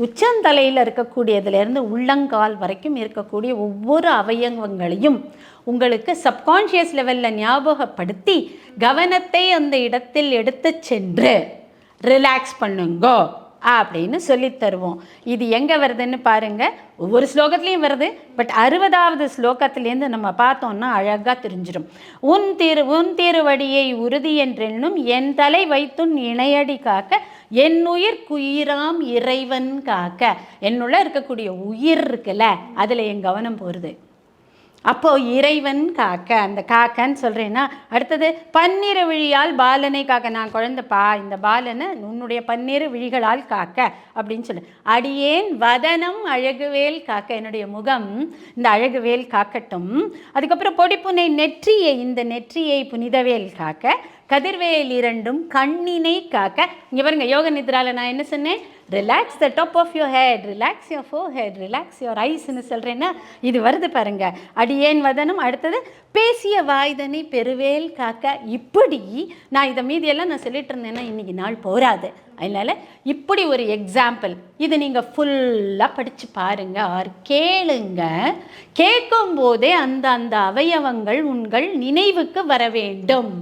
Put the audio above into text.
உச்சந்தலையில் இருக்கக்கூடியதுலேருந்து உள்ளங்கால் வரைக்கும் இருக்கக்கூடிய ஒவ்வொரு அவயவங்களையும் உங்களுக்கு சப்கான்ஷியஸ் லெவலில் ஞாபகப்படுத்தி கவனத்தை அந்த இடத்தில் எடுத்து சென்று ரிலாக்ஸ் பண்ணுங்கோ அப்படின்னு சொல்லித்தருவோம். இது எங்கே வருதுன்னு பாருங்கள். ஒவ்வொரு ஸ்லோகத்துலேயும் வருது. பட் 60வது ஸ்லோகத்துலேருந்து நம்ம பார்த்தோம்னா அழகாக தெரிஞ்சிடும். உன் திருவடியை உறுதி என்றென்னும் என் தலை வைத்துன் இணையடி காக்க என் உயிர் குயிராம் இறைவன் காக்க. என்னுள்ள இருக்கக்கூடிய உயிர் இருக்குல்ல, அதில் என் கவனம் போகிறது. அப்போது இறைவன் காக்க, அந்த காக்கன்னு சொல்கிறேன்னா அடுத்தது பன்னிரு விழியால் பாலனை காக்க. நான் குழந்தைப்பா, இந்த பாலனை உன்னுடைய பன்னிரு விழிகளால் காக்க அப்படின்னு சொல்லு. அடியேன் வதனம் அழகுவேல் காக்க, என்னுடைய முகம் இந்த அழகுவேல் காக்கட்டும். அதுக்கப்புறம் பொடிப்புனை நெற்றியை, இந்த நெற்றியை புனிதவேல் காக்க. கதிர்வேல் இரண்டும் கண்ணினை காக்க. இங்கே பாருங்க, யோக நித்ராவில் நான் என்ன சொன்னேன்? Relax the top of your head, relax your forehead, relax your ஐஸ்ன்னு சொல்கிறேன்னா இது வருது பாருங்க. அடியேன் வதனம், அடுத்தது பேசிய வாய்தனை பெருவேல் காக்க. இப்படி நான் இதை மீதியெல்லாம் நான் சொல்லிட்டு இருந்தேன்னா இன்றைக்கி நாள் போராது. அதனால் இப்படி ஒரு எக்ஸாம்பிள் இது நீங்கள் ஃபுல்லாக படித்து பாருங்கள், ஆர் கேளுங்க. கேட்கும்போதே அந்த அவயவங்கள் உங்கள் நினைவுக்கு வர வேண்டும்.